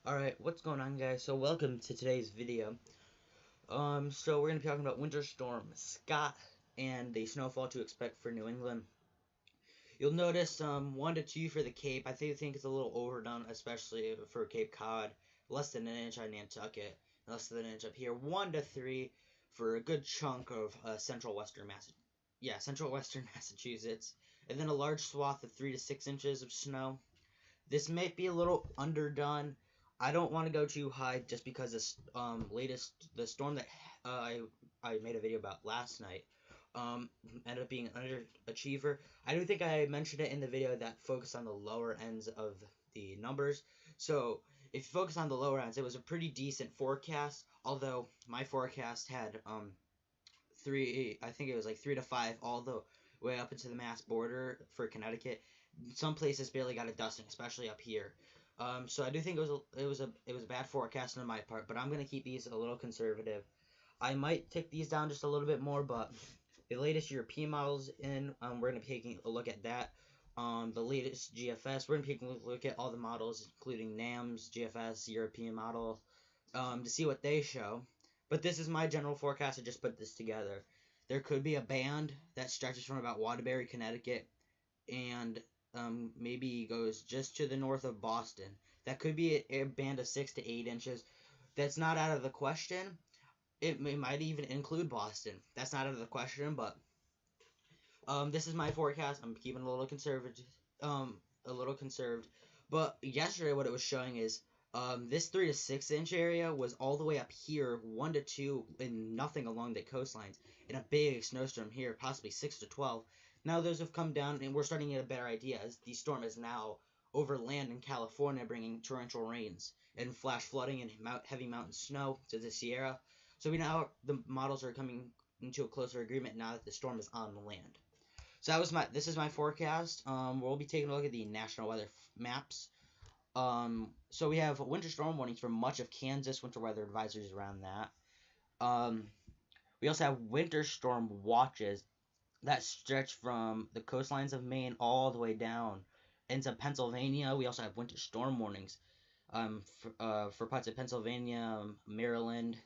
Alright, what's going on, guys? So welcome to today's video. So we're gonna be talking about Winter Storm Scott and the snowfall to expect for New England. You'll notice 1 to 2 for the Cape. I think it's a little overdone, especially for Cape Cod. Less than an inch on Nantucket, less than an inch up here. 1 to 3 for a good chunk of central western Massachusetts, and then a large swath of 3 to 6 inches of snow. This might be a little underdone. I don't want to go too high just because this the storm that I made a video about last night ended up being an underachiever. I do think I mentioned it in the video that focused on the lower ends of the numbers. So if you focus on the lower ends, it was a pretty decent forecast. Although my forecast had I think it was like 3 to 5 all the way up into the Mass border for Connecticut. Some places barely got a dusting, especially up here. So I do think it was a bad forecast on my part, but I'm gonna keep these a little conservative. I might take these down just a little bit more, but the latest European models we're gonna be taking a look at that. The latest GFS, we're gonna be taking a look at all the models, including NAMS, GFS, European model, to see what they show. But this is my general forecast. I just put this together. There could be a band that stretches from about Waterbury, Connecticut, and maybe goes just to the north of Boston. That could be a band of 6 to 8 inches. That's not out of the question. It might even include Boston. That's not out of the question, but this is my forecast. I'm keeping a little conservative, But yesterday, what it was showing is this 3 to 6 inch area was all the way up here, 1 to 2, and nothing along the coastlines, and a big snowstorm here, possibly 6 to 12. Now those have come down, and we're starting to get a better idea as the storm is now over land in California, bringing torrential rains and flash flooding and heavy mountain snow to the Sierra. So the models are coming into a closer agreement now that the storm is on the land. So this is my forecast. We'll be taking a look at the national weather maps. So we have winter storm warnings for much of Kansas, winter weather advisories around that. We also have winter storm watches that stretch from the coastlines of Maine all the way down into Pennsylvania. We also have winter storm warnings for parts of Pennsylvania, Maryland,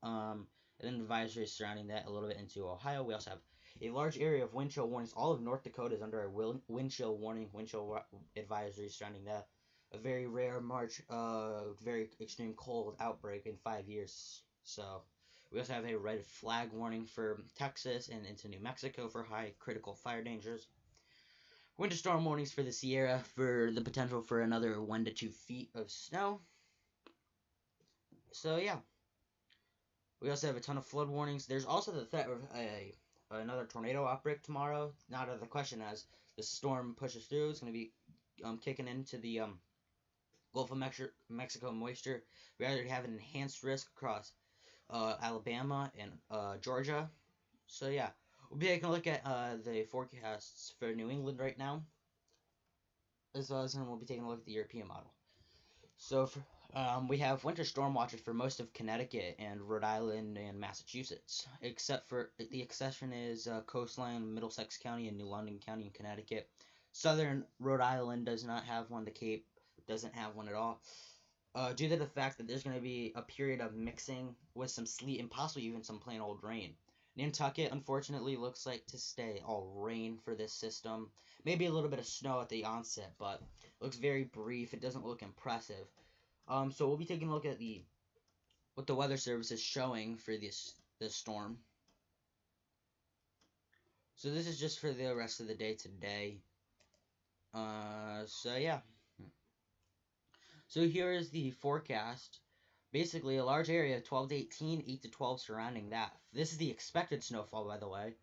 and then advisories surrounding that a little bit into Ohio. We also have a large area of wind chill warnings. All of North Dakota is under a wind chill warning, wind chill advisory surrounding that. A very rare March, very extreme cold outbreak in 5 years. So we also have a red flag warning for Texas and into New Mexico for high critical fire dangers. Winter storm warnings for the Sierra for the potential for another 1 to 2 feet of snow. So yeah. We also have a ton of flood warnings. There's also the threat of another tornado outbreak tomorrow. Not out of the question as the storm pushes through. It's going to be kicking into the Gulf of Mexico moisture. We already have an enhanced risk across Alabama and Georgia. So yeah, we'll be taking a look at the forecasts for New England right now, as well as we'll be taking a look at the European model. So we have winter storm watches for most of Connecticut and Rhode Island and Massachusetts, except for the exception is coastline, Middlesex County, and New London County in Connecticut. Southern Rhode Island does not have one. The Cape doesn't have one at all. Due to the fact that there's going to be a period of mixing with some sleet and possibly even some plain old rain. Nantucket, unfortunately, looks like to stay all rain for this system. Maybe a little bit of snow at the onset, but it looks very brief. It doesn't look impressive. So we'll be taking a look at what the Weather Service is showing for this storm. So this is just for the rest of the day today. So yeah. So here is the forecast. Basically, a large area of 12 to 18, 8 to 12 surrounding that. This is the expected snowfall, by the way.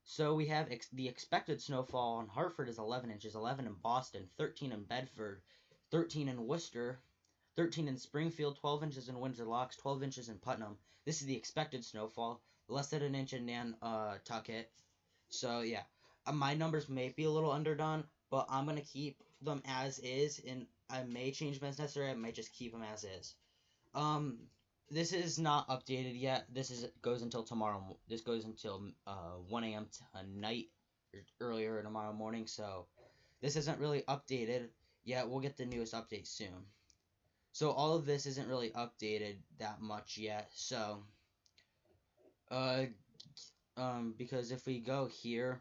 So we have the expected snowfall in Hartford is 11 inches, 11 in Boston, 13 in Bedford, 13 in Worcester, 13 in Springfield, 12 inches in Windsor Locks, 12 inches in Putnam. This is the expected snowfall, less than an inch in Nantucket. So yeah, my numbers may be a little underdone, but I'm going to keep them as is, and I may change them as necessary. I might just keep them as is. This is not updated yet. Goes until tomorrow. This goes until 1 a.m. Tonight, or earlier tomorrow morning. So this isn't really updated yet. We'll get the newest update soon. So all of this isn't really updated that much yet. So, uh, because if we go here,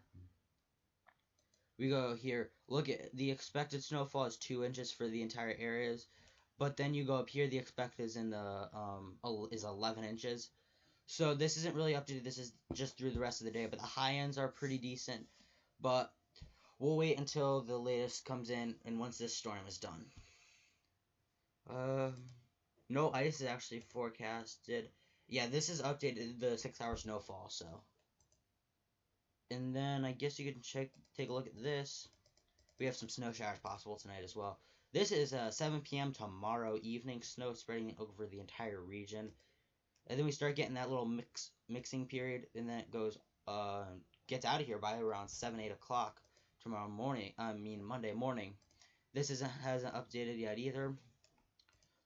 look at the expected snowfall is 2 inches for the entire areas, but then you go up here, the expected is in the is 11 inches. So this isn't really updated. This is just through the rest of the day, but the high ends are pretty decent. But we'll wait until the latest comes in, and once this storm is done. Uh, no ice is actually forecasted. Yeah, this is updated the 6 hour snowfall. So, and then I guess you can take a look at this. We have some snow showers possible tonight as well. This is 7 p.m. tomorrow evening. Snow spreading over the entire region, and then we start getting that little mixing period, and then it goes gets out of here by around 7-8 o'clock tomorrow morning. I mean Monday morning. This hasn't updated yet either.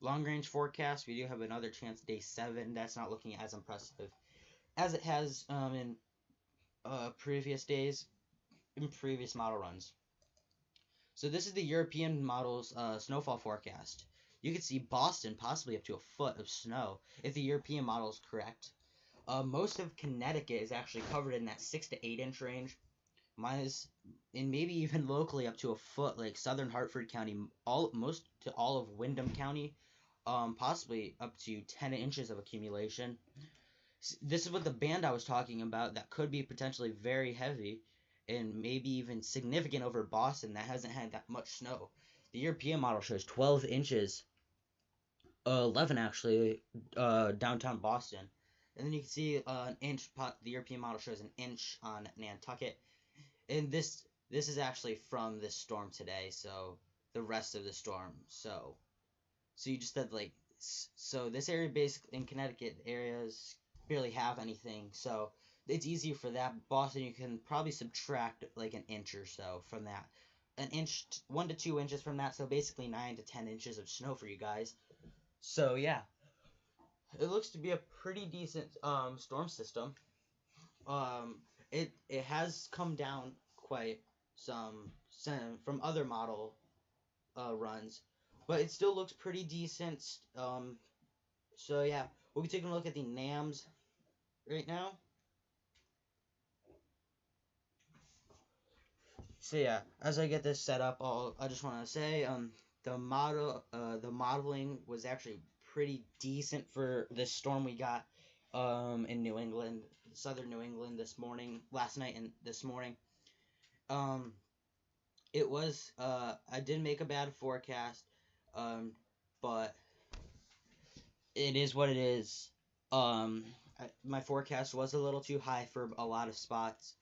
Long range forecast, we do have another chance day 7. That's not looking as impressive as it has in previous days, in previous model runs. So this is the European model's snowfall forecast. You can see Boston possibly up to a foot of snow if the European model is correct. Most of Connecticut is actually covered in that 6 to 8 inch range. And maybe even locally up to a foot, like southern Hartford County, most to all of Windham County, possibly up to 10 inches of accumulation. This is what the band I was talking about that could be potentially very heavy and maybe even significant over Boston that hasn't had that much snow. The European model shows 12 inches, 11 actually, downtown Boston. And then you can see an inch, the European model shows an inch on Nantucket. And this is actually from this storm today, so the rest of the storm. So you just said like, so this area basically in Connecticut areas barely have anything, so it's easier for that. Boston, you can probably subtract like an inch or so from that, an inch, 1 to 2 inches from that, so basically 9 to 10 inches of snow for you guys. So yeah, it looks to be a pretty decent storm system. It has come down quite some from other model runs, but it still looks pretty decent. So yeah, we'll be taking a look at the NAMs right now. So yeah, as I get this set up, I just want to say the modeling was actually pretty decent for this storm we got in New England, southern New England last night and this morning. It was I did make a bad forecast, but it is what it is. My forecast was a little too high for a lot of spots.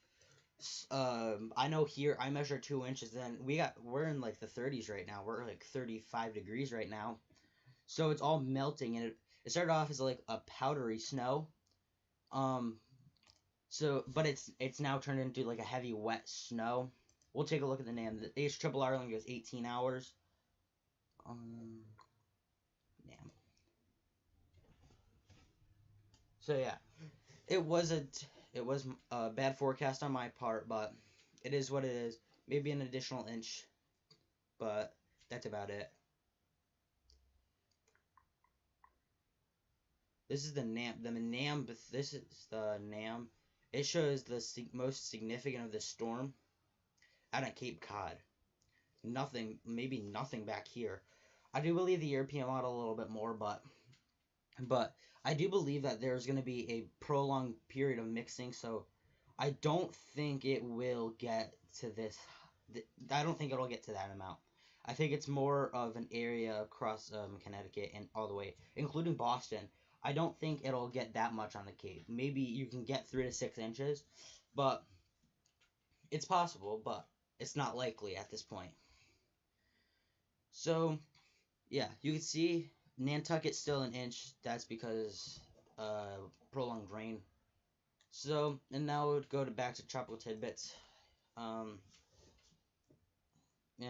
I know here I measured 2 inches. Then we're in like the 30s right now. We're like 35 degrees right now, so it's all melting, and it started off as like a powdery snow. But it's now turned into like a heavy wet snow. We'll take a look at the NAM. The HRRR only goes 18 hours. NAM. So yeah, it was a bad forecast on my part, but it is what it is. Maybe an additional inch, but that's about it. This is the NAM. This is the NAM. It shows the most significant of the storm out at Cape Cod. Maybe nothing back here. I do believe the European model a little bit more, but I do believe that there's going to be a prolonged period of mixing, so I don't think it will get to this. I don't think it'll get to that amount. I think it's more of an area across Connecticut and all the way, including Boston. I don't think it'll get that much on the Cape. Maybe you can get 3 to 6 inches, but it's possible, but it's not likely at this point. So, yeah, you can see Nantucket's still an inch. That's because prolonged rain. So, and now we'll go back to tropical tidbits. And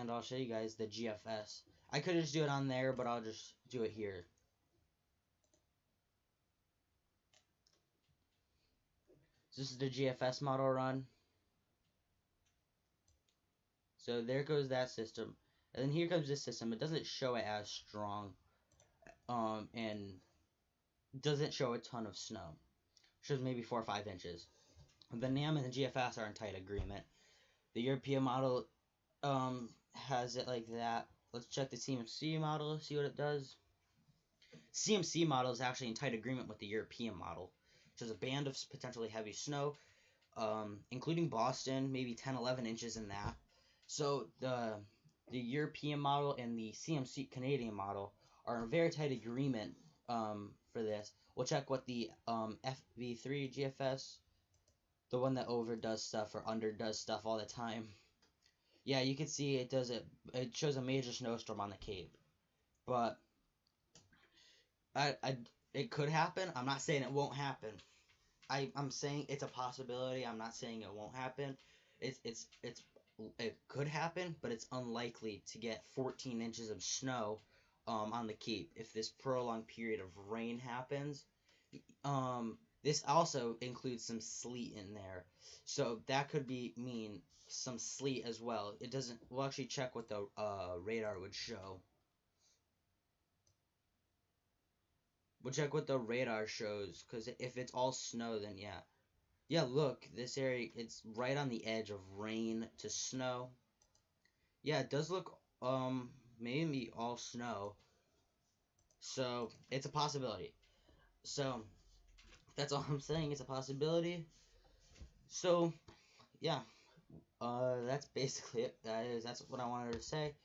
I'll show you guys the GFS. I could just do it on there, but I'll just do it here. So this is the GFS model run. So there goes that system. And then here comes this system. It doesn't show it as strong. and doesn't show a ton of snow. Shows maybe 4 or 5 inches. The NAM and the GFS are in tight agreement. The European model has it like that. Let's check the CMC model, see what it does. CMC model is actually in tight agreement with the European model. Shows a band of potentially heavy snow, including Boston, maybe 10, 11 inches in that. So the European model and the CMC Canadian model are in very tight agreement for this. We'll check what the FV3 GFS, the one that overdoes stuff or underdoes stuff all the time. Yeah, you can see it does it. It shows a major snowstorm on the Cape, but it could happen. I'm not saying it won't happen. I'm saying it's a possibility. I'm not saying it won't happen. It could happen, but it's unlikely to get 14 inches of snow on the Cape if this prolonged period of rain happens. This also includes some sleet in there, so that could mean some sleet as well. It doesn't. We'll actually check what the radar would show. We'll check what the radar shows, because if it's all snow, then yeah. Yeah, look, this area, it's right on the edge of rain to snow. Yeah, it does look, maybe all snow. So, it's a possibility. So, that's all I'm saying, it's a possibility. So, yeah, that's basically it, guys. That's what I wanted to say.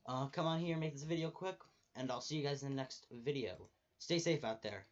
Come on here, make this video quick, and I'll see you guys in the next video. Stay safe out there.